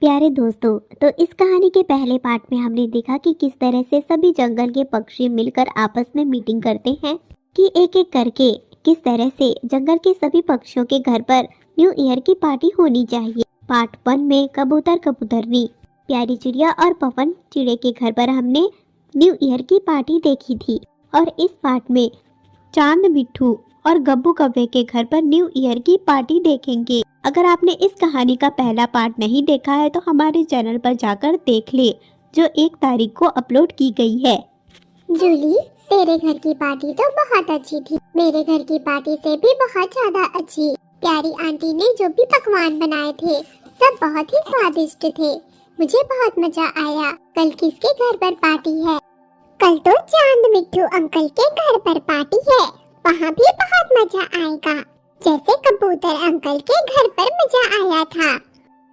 प्यारे दोस्तों, तो इस कहानी के पहले पार्ट में हमने देखा कि किस तरह से सभी जंगल के पक्षी मिलकर आपस में मीटिंग करते हैं कि एक एक करके किस तरह से जंगल के सभी पक्षियों के घर पर न्यू ईयर की पार्टी होनी चाहिए। पार्ट 1 में कबूतर कबूतरनी, प्यारी चिड़िया और पवन चिड़े के घर पर हमने न्यू ईयर की पार्टी देखी थी और इस पार्ट में चांद मिट्ठू और गब्बू कव्वे के घर पर न्यू ईयर की पार्टी देखेंगे। अगर आपने इस कहानी का पहला पार्ट नहीं देखा है तो हमारे चैनल पर जाकर देख ले, जो 1 तारीख को अपलोड की गई है। जूली, तेरे घर की पार्टी तो बहुत अच्छी थी। मेरे घर की पार्टी से भी बहुत ज्यादा अच्छी। प्यारी आंटी ने जो भी पकवान बनाए थे सब बहुत ही स्वादिष्ट थे। मुझे बहुत मजा आया। कल किसके घर पर पार्टी है? कल तो चांद मिट्ठू अंकल के घर पर पार्टी है। वहाँ भी बहुत मजा आएगा, जैसे कबूतर अंकल के घर पर मजा आया था।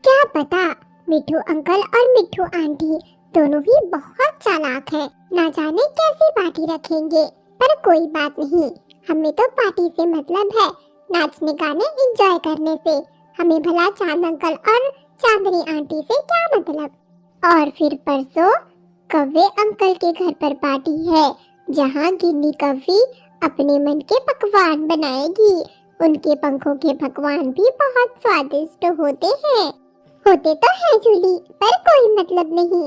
क्या पता, मिट्ठू अंकल और मिट्ठू आंटी दोनों ही बहुत चालाक हैं। ना जाने कैसी पार्टी रखेंगे, पर कोई बात नहीं। हमें तो पार्टी से मतलब है, नाचने गाने एंजॉय करने से। हमें भला चांद अंकल और चांदनी आंटी से क्या मतलब। और फिर परसों कव्वे अंकल के घर पर पार्टी है, जहाँ गिन्नी कव्वी अपने मन के पकवान बनाएगी। उनके पंखों के पकवान भी बहुत स्वादिष्ट होते हैं। होते तो है जूली, पर कोई मतलब नहीं।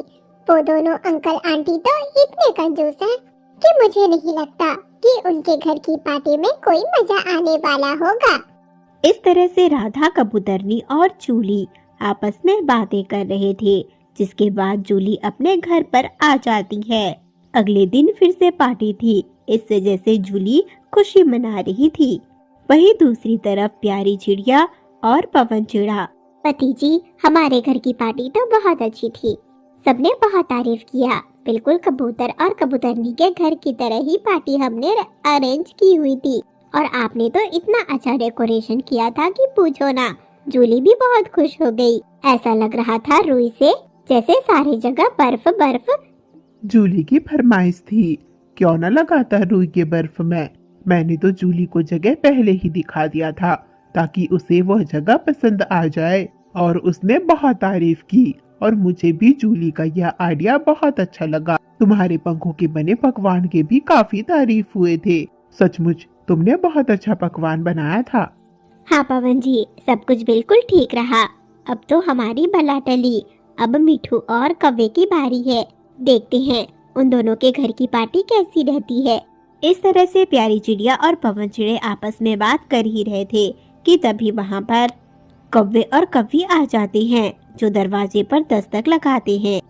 वो दोनों अंकल आंटी तो इतने कंजूस हैं कि मुझे नहीं लगता कि उनके घर की पार्टी में कोई मजा आने वाला होगा। इस तरह से राधा कबूतरनी और जूली आपस में बातें कर रहे थे, जिसके बाद जूली अपने घर पर आ जाती है। अगले दिन फिर से पार्टी थी, इस वजह से जूली खुशी मना रही थी। वहीं दूसरी तरफ प्यारी चिड़िया और पवन चिड़ा, पति जी, हमारे घर की पार्टी तो बहुत अच्छी थी। सबने बहुत तारीफ किया। बिल्कुल कबूतर और कबूतरनी के घर की तरह ही पार्टी हमने अरेंज की हुई थी। और आपने तो इतना अच्छा डेकोरेशन किया था कि पूछो ना। जूली भी बहुत खुश हो गई। ऐसा लग रहा था रुई से जैसे सारी जगह बर्फ बर्फ। जूली की फरमाइश थी, क्यों न लगाता रुई के बर्फ में। मैंने तो जूली को जगह पहले ही दिखा दिया था ताकि उसे वह जगह पसंद आ जाए, और उसने बहुत तारीफ की। और मुझे भी जूली का यह आइडिया बहुत अच्छा लगा। तुम्हारे पंखों के बने पकवान के भी काफी तारीफ हुए थे। सचमुच तुमने बहुत अच्छा पकवान बनाया था। हाँ पवन जी, सब कुछ बिल्कुल ठीक रहा। अब तो हमारी भला टली। अब मिठू और कव्वे की बारी है। देखते हैं उन दोनों के घर की पार्टी कैसी रहती है। इस तरह से प्यारी चिड़िया और पवन चिड़े आपस में बात कर ही रहे थे कि तभी वहाँ पर कव्वे और कव्वी आ जाते हैं, जो दरवाजे पर दस्तक लगाते हैं।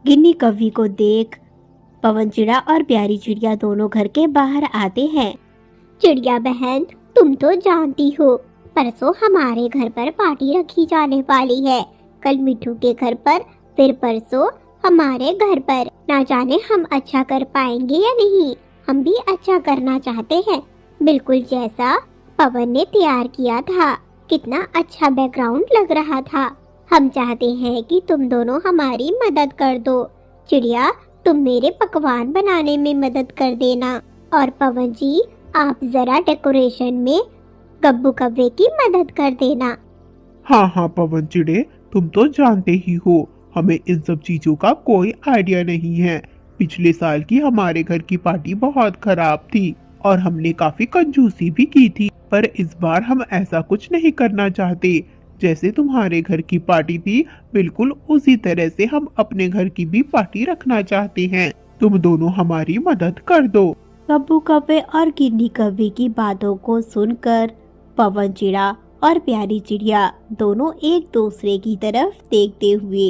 गिन्नी कव्वी को देख पवन चिड़ा और प्यारी चिड़िया दोनों घर के बाहर आते हैं। चिड़िया बहन, तुम तो जानती हो परसों हमारे घर पर पार्टी रखी जाने वाली है। कल मिठू के घर पर, फिर परसों हमारे घर पर। ना जाने हम अच्छा कर पाएंगे या नहीं। हम भी अच्छा करना चाहते हैं, बिल्कुल जैसा पवन ने तैयार किया था। कितना अच्छा बैकग्राउंड लग रहा था। हम चाहते हैं कि तुम दोनों हमारी मदद कर दो। चिड़िया, तुम मेरे पकवान बनाने में मदद कर देना, और पवन जी आप जरा डेकोरेशन में गब्बू कव्वे की मदद कर देना। हाँ हाँ पवन चिड़े, तुम तो जानते ही हो हमें इन सब चीजों का कोई आइडिया नहीं है। पिछले साल की हमारे घर की पार्टी बहुत खराब थी और हमने काफी कंजूसी भी की थी, पर इस बार हम ऐसा कुछ नहीं करना चाहते। जैसे तुम्हारे घर की पार्टी थी, बिल्कुल उसी तरह से हम अपने घर की भी पार्टी रखना चाहते हैं। तुम दोनों हमारी मदद कर दो। गब्बू कव्वे और गिन्नी कव्वी की बातों को सुनकर पवन चिड़ा और प्यारी चिड़िया दोनों एक दूसरे की तरफ देखते हुए,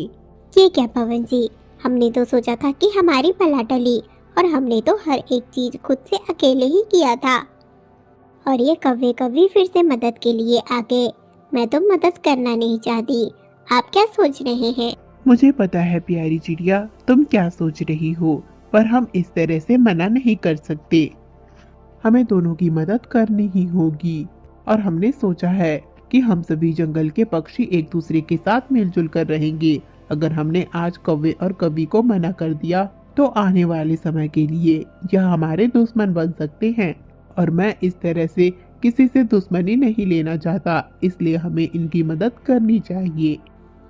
ये क्या पवन जी, हमने तो सोचा था कि हमारी भला टली, और हमने तो हर एक चीज खुद से अकेले ही किया था। और ये कव्वे कव्वी फिर से मदद के लिए आ गए। मैं तो मदद करना नहीं चाहती। आप क्या सोच रहे हैं? मुझे पता है प्यारी चिड़िया तुम क्या सोच रही हो, पर हम इस तरह से मना नहीं कर सकते। हमें दोनों की मदद करनी ही होगी। और हमने सोचा है कि हम सभी जंगल के पक्षी एक दूसरे के साथ मिलजुल कर रहेंगे। अगर हमने आज कव्वे और कव्वी को मना कर दिया तो आने वाले समय के लिए यह हमारे दुश्मन बन सकते हैं, और मैं इस तरह से किसी से दुश्मनी नहीं लेना चाहता, इसलिए हमें इनकी मदद करनी चाहिए।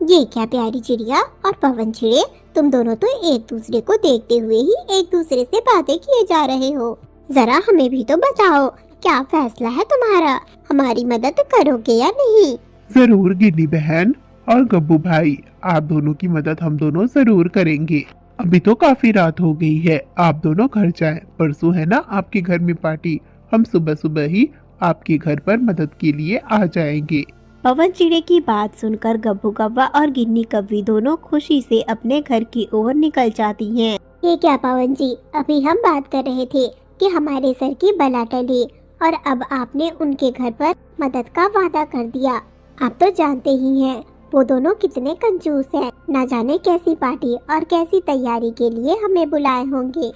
ये क्या प्यारी चिड़िया और पवन चिड़े, तुम दोनों तो एक दूसरे को देखते हुए ही एक दूसरे से बातें किए जा रहे हो। जरा हमें भी तो बताओ, क्या फैसला है तुम्हारा? हमारी मदद करोगे या नहीं? जरूर गिन्नी बहन और गब्बू भाई, आप दोनों की मदद हम दोनों जरूर करेंगे। अभी तो काफी रात हो गई है, आप दोनों घर जाएं। परसों है ना आपके घर में पार्टी, हम सुबह सुबह ही आपके घर पर मदद के लिए आ जाएंगे। पवन चिड़े की बात सुनकर गब्बू कौवा और गिन्नी कौवी दोनों खुशी से अपने घर की ओर निकल जाती हैं। ये क्या पवन जी, अभी हम बात कर रहे थे कि हमारे सर की बला टली और अब आपने उनके घर पर मदद का वादा कर दिया। आप तो जानते ही हैं वो दोनों कितने कंजूस हैं, ना जाने कैसी पार्टी और कैसी तैयारी के लिए हमें बुलाए होंगे।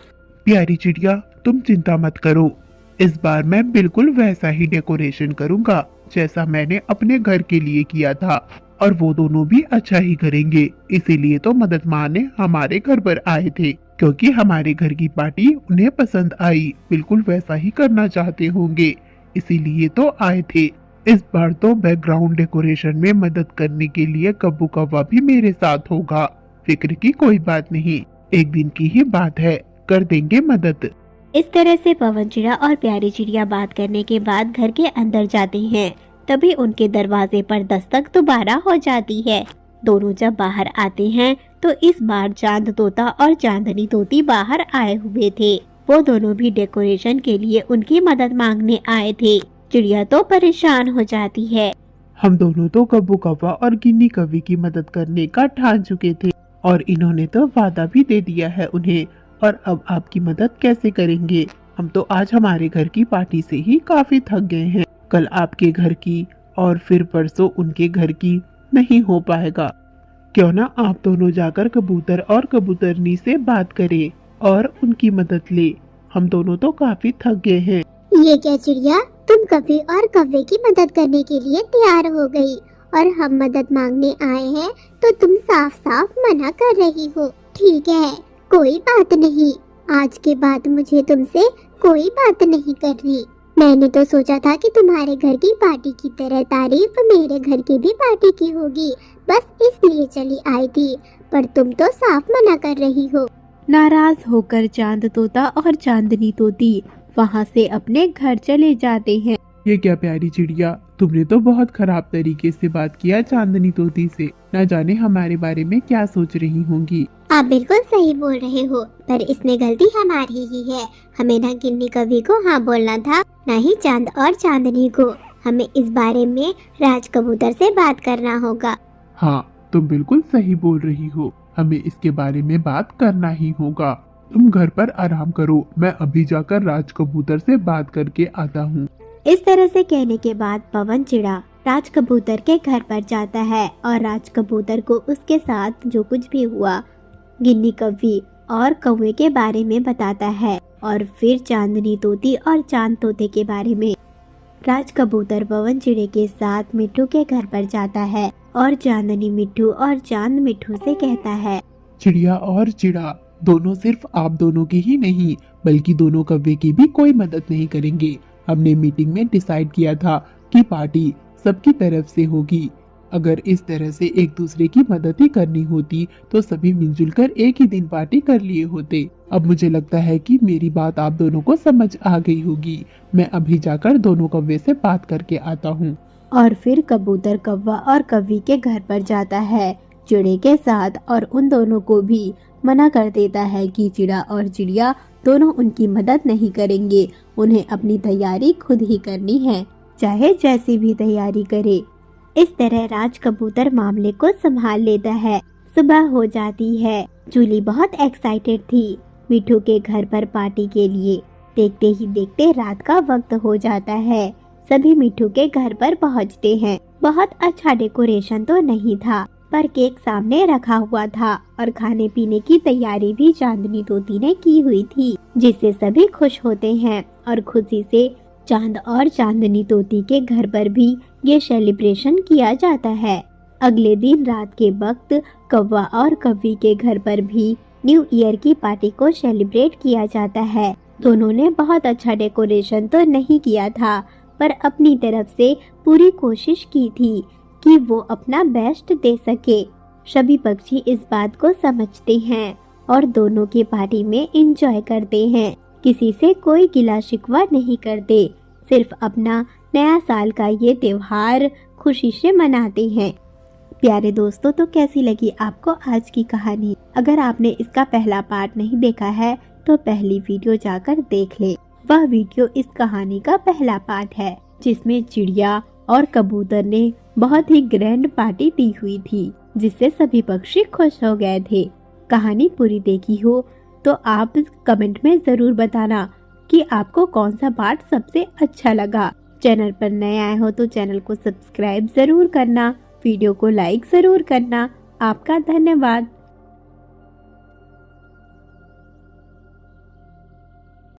प्यारी चिड़िया, तुम चिंता मत करो, इस बार मैं बिल्कुल वैसा ही डेकोरेशन करूंगा जैसा मैंने अपने घर के लिए किया था, और वो दोनों भी अच्छा ही करेंगे। इसीलिए तो मदद मांगने हमारे घर पर आए थे, क्योंकि हमारे घर की पार्टी उन्हें पसंद आई। बिल्कुल वैसा ही करना चाहते होंगे, इसीलिए तो आए थे। इस बार तो बैकग्राउंड डेकोरेशन में मदद करने के लिए गब्बू कौवा भी मेरे साथ होगा। फिक्र की कोई बात नहीं, एक दिन की ही बात है, कर देंगे मदद। इस तरह से पवन चिड़िया और प्यारी चिड़िया बात करने के बाद घर के अंदर जाते हैं। तभी उनके दरवाजे पर दस्तक दोबारा हो जाती है। दोनों जब बाहर आते हैं तो इस बार चांद तोता और चांदनी तोती बाहर आए हुए थे। वो दोनों भी डेकोरेशन के लिए उनकी मदद मांगने आए थे। चिड़िया तो परेशान हो जाती है। हम दोनों तो गब्बू कौवा और गिन्नी कौवी की मदद करने का ठान चुके थे, और इन्होंने तो वादा भी दे दिया है उन्हें, और अब आपकी मदद कैसे करेंगे? हम तो आज हमारे घर की पार्टी से ही काफी थक गए हैं। कल आपके घर की और फिर परसों उनके घर की नहीं हो पाएगा। क्यों ना आप दोनों जाकर कबूतर और कबूतरनी से बात करें और उनकी मदद ले। हम दोनों तो काफी थक गए हैं। ये क्या चिड़िया, तुम कभी और कौवे की मदद करने के लिए तैयार हो गई और हम मदद मांगने आए हैं तो तुम साफ साफ मना कर रही हो। ठीक है, कोई बात नहीं, आज के बाद मुझे तुमसे कोई बात नहीं करनी। मैंने तो सोचा था कि तुम्हारे घर की पार्टी की तरह तारीफ मेरे घर की भी पार्टी की होगी, बस इसलिए चली आई थी, पर तुम तो साफ मना कर रही हो। नाराज होकर चांद तोता और चांदनी तोती वहाँ से अपने घर चले जाते हैं। ये क्या प्यारी चिड़िया, तुमने तो बहुत खराब तरीके से बात किया चांदनी तोती से। न जाने हमारे बारे में क्या सोच रही होंगी। आप बिल्कुल सही बोल रहे हो, पर इसमें गलती हमारी ही है। हमें ना गिन्नी कवि को हाँ बोलना था, ना ही चांद और चांदनी को। हमें इस बारे में राज कबूतर से बात करना होगा। हाँ, तुम बिल्कुल सही बोल रही हो, हमें इसके बारे में बात करना ही होगा। तुम घर पर आराम करो, मैं अभी जाकर राज कबूतर से बात करके आता हूँ। इस तरह से कहने के बाद पवन चिड़ा राज कबूतर के घर पर जाता है और राज कबूतर को उसके साथ जो कुछ भी हुआ गिन्नी कौवी और कौवे के बारे में बताता है, और फिर चांदनी तोती और चांद तोते के बारे में। राज कबूतर पवन चिड़े के साथ मिट्ठू के घर पर जाता है और चांदनी मिट्ठू और चांद मिट्ठू से कहता है, चिड़िया और चिड़ा दोनों सिर्फ आप दोनों की ही नहीं बल्कि दोनों कौवे की भी कोई मदद नहीं करेंगे। हमने मीटिंग में डिसाइड किया था कि पार्टी सबकी तरफ से होगी। अगर इस तरह से एक दूसरे की मदद ही करनी होती तो सभी मिलजुल कर एक ही दिन पार्टी कर लिए होते। अब मुझे लगता है कि मेरी बात आप दोनों को समझ आ गई होगी। मैं अभी जाकर दोनों कौवे से बात करके आता हूँ। और फिर कबूतर कौवा और कौवी के घर पर जाता है चिड़े के साथ, और उन दोनों को भी मना कर देता है कि चिड़ा और चिड़िया दोनों उनकी मदद नहीं करेंगे। उन्हें अपनी तैयारी खुद ही करनी है, चाहे जैसी भी तैयारी करे। इस तरह राज कबूतर मामले को संभाल लेता है। सुबह हो जाती है। जूली बहुत एक्साइटेड थी मिट्ठू के घर पर पार्टी के लिए। देखते ही देखते रात का वक्त हो जाता है। सभी मिट्ठू के घर पर पहुंचते हैं। बहुत अच्छा डेकोरेशन तो नहीं था, पर केक सामने रखा हुआ था और खाने पीने की तैयारी भी चांदनी तोती ने की हुई थी, जिससे सभी खुश होते हैं। और खुशी से चांद और चांदनी तोती के घर पर भी ये सेलिब्रेशन किया जाता है। अगले दिन रात के वक्त कौवा और कौवी के घर पर भी न्यू ईयर की पार्टी को सेलिब्रेट किया जाता है। दोनों ने बहुत अच्छा डेकोरेशन तो नहीं किया था, पर अपनी तरफ से पूरी कोशिश की थी कि वो अपना बेस्ट दे सके। सभी पक्षी इस बात को समझते हैं और दोनों की पार्टी में एंजॉय करते हैं। किसी से कोई गिला शिकवा नहीं करते, सिर्फ अपना नया साल का ये त्योहार खुशी से मनाते हैं। प्यारे दोस्तों, तो कैसी लगी आपको आज की कहानी? अगर आपने इसका पहला पार्ट नहीं देखा है तो पहली वीडियो जाकर देख ले। वह वीडियो इस कहानी का पहला पार्ट है, जिसमें चिड़िया और कबूतर ने बहुत ही ग्रैंड पार्टी दी हुई थी, जिससे सभी पक्षी खुश हो गए थे। कहानी पूरी देखी हो तो आप कमेंट में जरूर बताना कि आपको कौन सा पार्ट सबसे अच्छा लगा। चैनल पर नए आए हो तो चैनल को सब्सक्राइब जरूर करना, वीडियो को लाइक जरूर करना। आपका धन्यवाद।